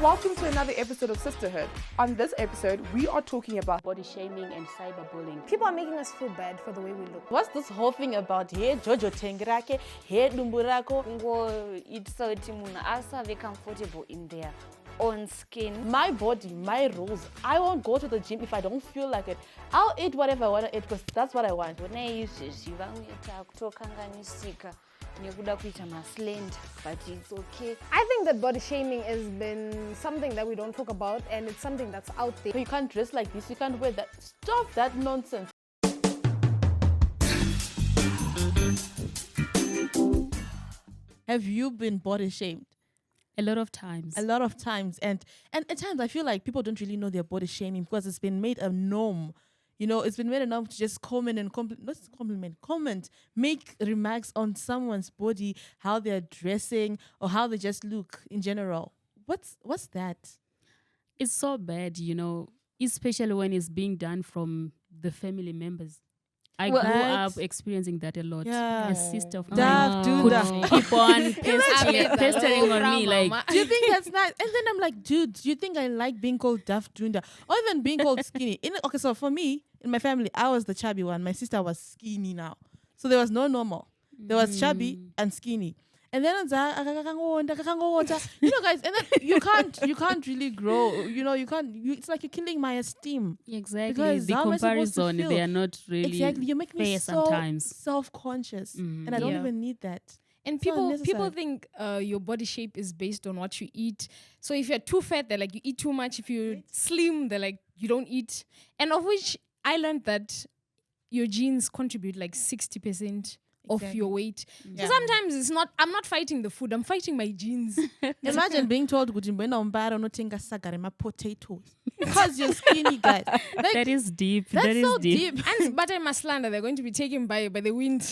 welcome to another episode of Sisterhood. On this episode, we are talking about body shaming and cyberbullying. People are making us feel bad for the way we look. What's this whole thing about here Jojo Tengrake, here Dumburako? It's so very comfortable in their own skin. My body, my rules. I won't go to the gym if I don't feel like it. I'll eat whatever I want to eat because that's what I want. When I use this, you want me to but it's okay. I think that body shaming has been something that we don't talk about, and it's something that's out there. You can't dress like this, you can't wear that. Stop that nonsense. Have you been body shamed? A lot of times. A lot of times. And at times I feel like people don't really know their body shaming because it's been made a norm. You know, it's been made a norm to just comment, make remarks on someone's body, how they're dressing or how they just look in general. What's that? It's so bad, you know, especially when it's being done from the family members. I grew up experiencing that a lot. Yeah. A sister of Dav, mine do could that. keep on pestering on me like, do you think that's nice? And then I'm like, dude, do you think I like being called Dav Dunda or even being called skinny? Okay, so for me, in my family, I was the chubby one. My sister was skinny now. So there was no normal. There was chubby and skinny. And then you know, guys, and then you can't really grow. You know, it's like you're killing my esteem. Exactly. Because The comparison, they are not really exactly. You make me fair so sometimes. Self-conscious, and I don't even need that. And people think your body shape is based on what you eat. So if you're too fat, they're like, you eat too much. If you're slim, they're like, you don't eat. And of which I learned that your genes contribute like 60% of your weight. So sometimes it's not, I'm not fighting the food, I'm fighting my genes. Imagine being told potatoes because you're skinny, guys. Like, that is deep. That's that is so deep. And butter and maslanda, they're going to be taken by the wind.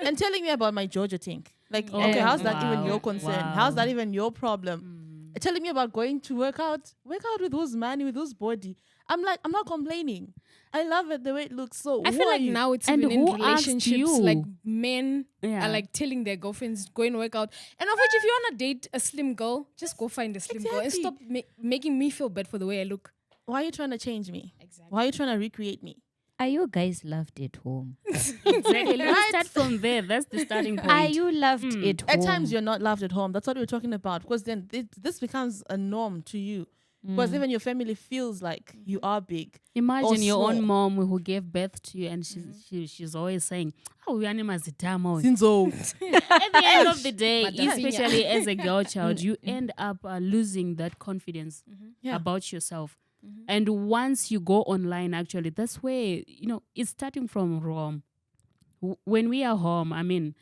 And telling me about my Georgia thing. Like, okay, how's that even your concern? Wow. How's that even your problem? Telling me about going to work out with whose money, with whose body. I'm like, I'm not complaining. I love it the way it looks. So I feel like now it's even in relationships, you? like men are like telling their girlfriends go and work out. And of which, if you want to date a slim girl, just go find a slim girl and stop making me feel bad for the way I look. Why are you trying to change me? Exactly. Why are you trying to recreate me? Are you guys loved at home? Exactly. Let's start from there. That's the starting point. Are you loved at home? At times you're not loved at home. That's what we're talking about. Because then this becomes a norm to you. Because even your family feels like you are big. Imagine your own mom who gave birth to you and she's always saying, "Oh, we animals the time out." Sinzo. At the end of the day, especially as a girl child, you end up losing that confidence about yourself. And once you go online, actually, that's where, you know, it's starting from home. When we are home, I mean,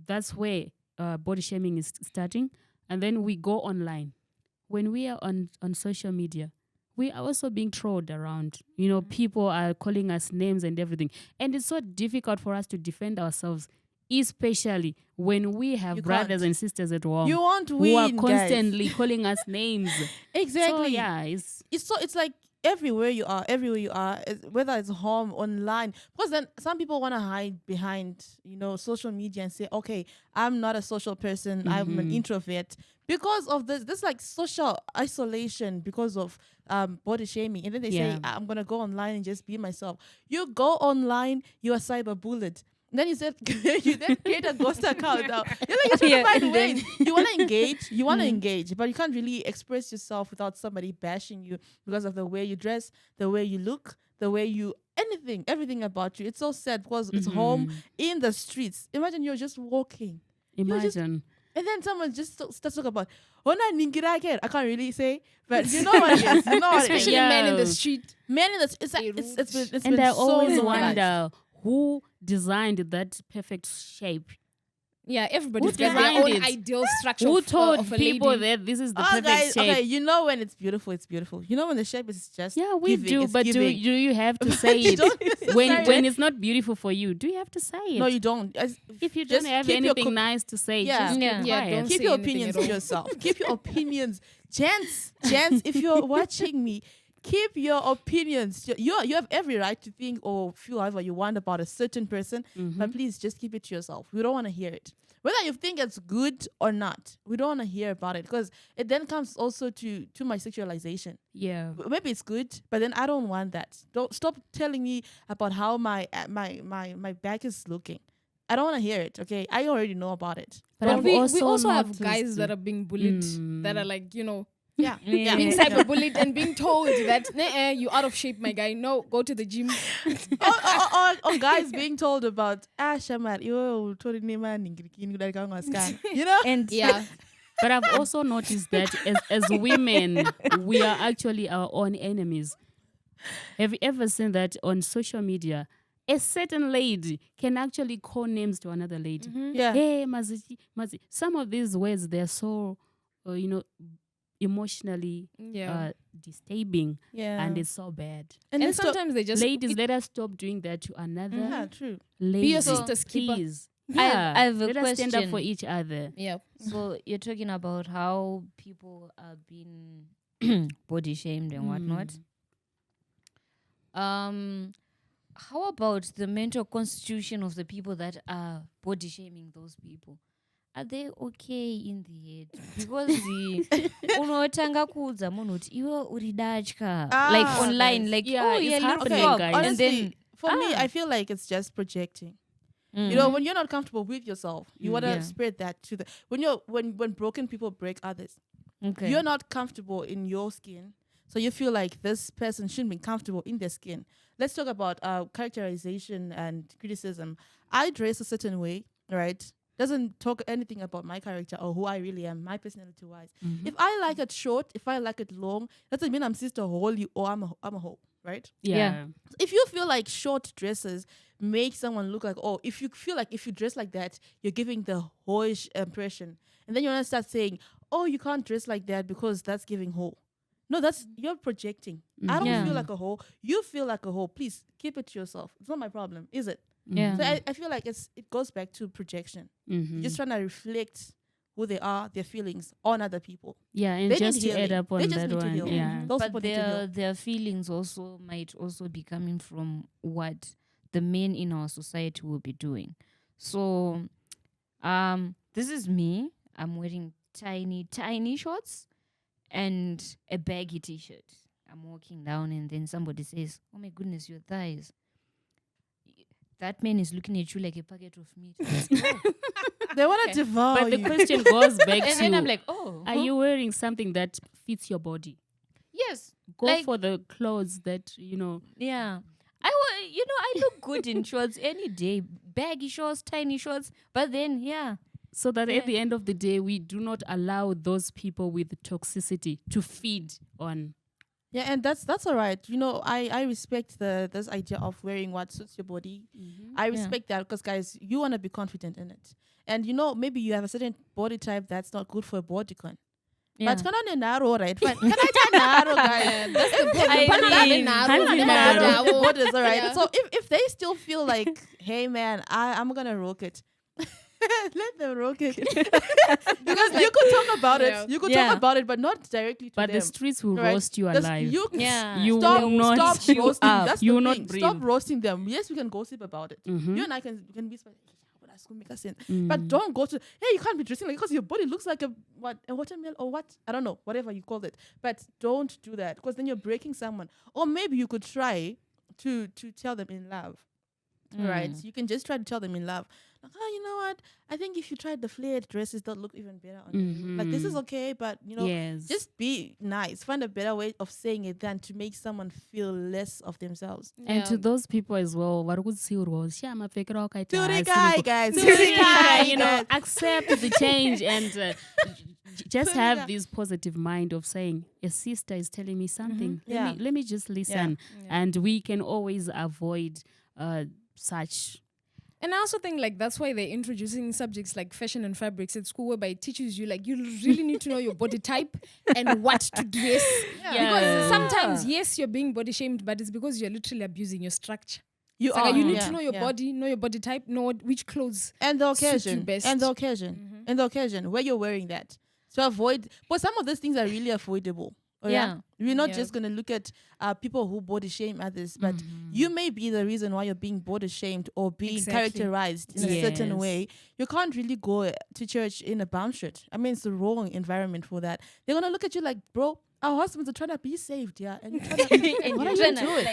that's where body shaming is starting. And then we go online. When we are on social media, we are also being trolled around. You know, people are calling us names and everything. And it's so difficult for us to defend ourselves, especially when we have brothers and sisters at home. You won't who win, are constantly calling us names. Exactly. So, it's like everywhere you are, whether it's home, online. Because then some people want to hide behind, you know, social media and say, okay, I'm not a social person. I'm an introvert. Because of this like social isolation because of body shaming. And then they say, I'm going to go online and just be myself. You go online, you are cyberbullied. Then you said, you then create a ghost account now. You're like, you're trying to find ways. You want to engage, but you can't really express yourself without somebody bashing you because of the way you dress, the way you look, the way you, everything about you. It's so sad because it's home in the streets. Imagine you're just walking. And then someone just starts talking about, I can't really say, but you know what it is. You know what it is. Especially men in the street. Men in the street. It's and been I so always normalized. wonder who designed that perfect shape. Yeah, everybody's Who got their designed own it? ideal structure Who of told a people lady. that this is the Oh, perfect guys, shape? okay, you know when it's beautiful, it's beautiful. You know when the shape is just We giving, do, it's but do giving. you have to say You it don't when it's not beautiful for you? Do you have to say it? No, you don't. If you just don't have keep your anything nice to say, just keep quiet. don't keep say your anything opinions at to all. yourself. Keep your opinions, gents. If you're watching me, keep your opinions. You have every right to think or feel however you want about a certain person, but please just keep it to yourself. We don't want to hear it. Whether you think it's good or not, we don't want to hear about it because it then comes also to my sexualization. Yeah. Maybe it's good, but then I don't want that. Don't stop telling me about how my back is looking. I don't want to hear it. Okay, I already know about it. But we I've also have noticed- guys that are being bullied, that are like, Yeah, yeah. being cyberbullied and being told that, nah, you out of shape, my guy. No, go to the gym. or guys being told about Shamar, you know? And Yeah. But I've also noticed that as women, we are actually our own enemies. Have you ever seen that on social media? A certain lady can actually call names to another lady. Yeah. Hey, Mazi. Some of these words, they're so, emotionally Yeah. disturbing. Yeah. And it's so bad. And let's sometimes they just... Ladies, let us stop doing that to another Yeah, true. lady. your sister's keeper. Please. I have a let us stand up question. for each other. Yeah. So you're talking about how people are being body shamed and whatnot. How about the mental constitution of the people that are body shaming those people? Are they okay in the head? Because unotanga kuudza munhu kuti iwe uri datya, like online, like Yeah, oh it's yeah, look happening, up, guys. and Honestly, then for me, I feel like it's just projecting. You know, when you're not comfortable with yourself, you want to Yeah. spread that to the when broken people break others. okay. You're not comfortable in your skin, so you feel like this person shouldn't be comfortable in their skin. Let's talk about characterization and criticism. I dress a certain way, right? Doesn't talk anything about my character or who I really am, my personality wise. If I like it short, if I like it long, doesn't mean I'm sister holy or I'm a hoe, right? Yeah. If you feel like short dresses make someone look like, oh, if you feel like if you dress like that, you're giving the hoish impression. And then you want to start saying, oh, you can't dress like that because that's giving hoe. No, that's you're projecting. I don't Yeah. feel like a hoe. You feel like a hoe. Please keep it to yourself. It's not my problem, is it? Yeah. So I feel like it goes back to projection. You're just trying to reflect who they are, their feelings on other people. Yeah, and They just need to add healing. up on They just that need to one. heal. Yeah. Those But people need to heal. their feelings also might also be coming from what the men in our society will be doing. So, this is me. I'm wearing tiny shorts and a baggy t-shirt. I'm walking down and then somebody says, "Oh my goodness, your thighs." That man is looking at you like a packet of meat. They want to devour But the you. question goes back And to, then I'm like, oh, are you wearing something that fits your body? yes, Go like, for the clothes that, yeah. I look good in shorts any day. Baggy shorts, tiny shorts. But then, yeah. so that Yeah. at the end of the day, we do not allow those people with toxicity to feed on. Yeah, and that's all right. You know, I respect this idea of wearing what suits your body. I respect that because, guys, you want to be confident in it. And, you know, maybe you have a certain body type that's not good for a bodycon. Yeah. But can I narrow, right? Fine. Can I turn narrow, guys? That's the problem. I Panani mean, narrow, Hansi narrow. narrow. Borders, all right. Yeah. So if they still feel like, hey man, I'm gonna rock it. Let them rock it. Because you could talk about Yeah. it. You could Yeah. talk about it, but not directly to But them. the streets will right? roast you This- alive. You, Yeah. You stop, will not stop chew roasting. up. That's You the will not thing. breathe. Stop roasting them. Yes, we can gossip about it. Mhm. You and I can be like, yeah, but that's gonna make us sense. Mm. But don't go to hey, you can't be dressing like because your body looks like a watermelon or what? I don't know, whatever you call it. But don't do that because then you're breaking someone. Or maybe you could try to tell them in love. Right? You can just try to tell them in love. Like, oh, you know what? I think if you tried the flared dresses, they'll look even better on you. Like this is okay, but you know, Yes. just be nice. Find a better way of saying it than to make someone feel less of themselves. And to those people as well, Guys. you know, accept the change and just have this positive mind of saying, a sister is telling me something. Yeah. Let me just listen. And we can always avoid such. And I also think like that's why they're introducing subjects like fashion and fabrics at school, whereby it teaches you like you really need to know your body type and what to dress. Because sometimes yes, you're being body shamed, but it's because you're literally abusing your structure. You It's like, are. you need Yeah, to know your yeah. body, know your body type, know which clothes. And the suit you occasion. best. And the occasion. And the occasion where you're wearing that. To avoid but some of those things are really avoidable. We're not Yeah. just going to look at people who body shame others, but you may be the reason why you're being body shamed or being Exactly. characterized in a certain Yes. way. You can't really go to church in a bum shirt. I mean, it's the wrong environment for that. They're going to look at you like, bro, our husbands are trying to be saved, yeah? And you're trying to, what are you doing?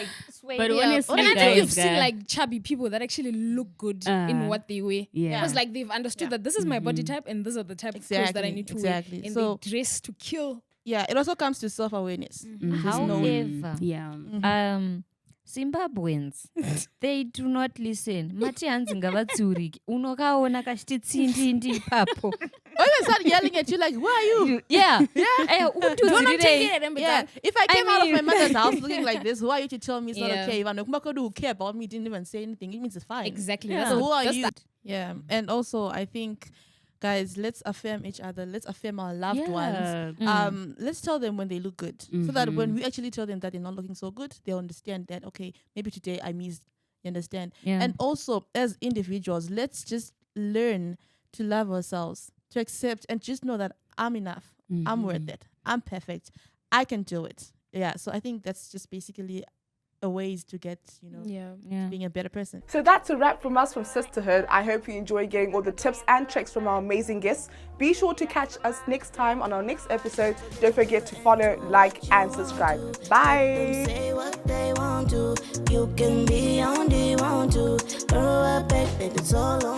But when Yeah, you see and I think guys, you've seen like chubby people that actually look good in what they wear. Yeah. Because like they've understood that this is my body type and these are the type of clothes that I need to Exactly. wear. And So- they dress to kill. Yeah, it also comes to self-awareness. However, Yeah. Zimbabweans, they do not listen. Mati hanzi ngavatsiuriki. Unokaona kachiti tsindindi ipapo. Or even start yelling at you like, who are you? Yeah. Yeah. Undiudzirirei. Yeah. If I came out of my mean- mother's house looking like this, who are you to tell me it's not Yeah. okay? If I know who care about me didn't even say anything, it means it's fine. Exactly. Yeah. That's So the- who are that's you? the- Yeah. And also I think, guys, let's affirm each other. Let's affirm our loved ones. Let's tell them when they look good. So that when we actually tell them that they're not looking so good, they'll understand that, okay, maybe today I missed. You understand? Yeah. And also as individuals, let's just learn to love ourselves, to accept and just know that I'm enough. I'm worth it. I'm perfect. I can do it. Yeah. So I think that's just basically a ways to get, Yeah. being a better person. So that's a wrap from us from Sisterhood. I hope you enjoy getting all the tips and tricks from our amazing guests. Be sure to catch us next time on our next episode. Don't forget to follow, like, and subscribe. Bye. Say what they want to. You can be on they want to. Grow up, baby, it's all on.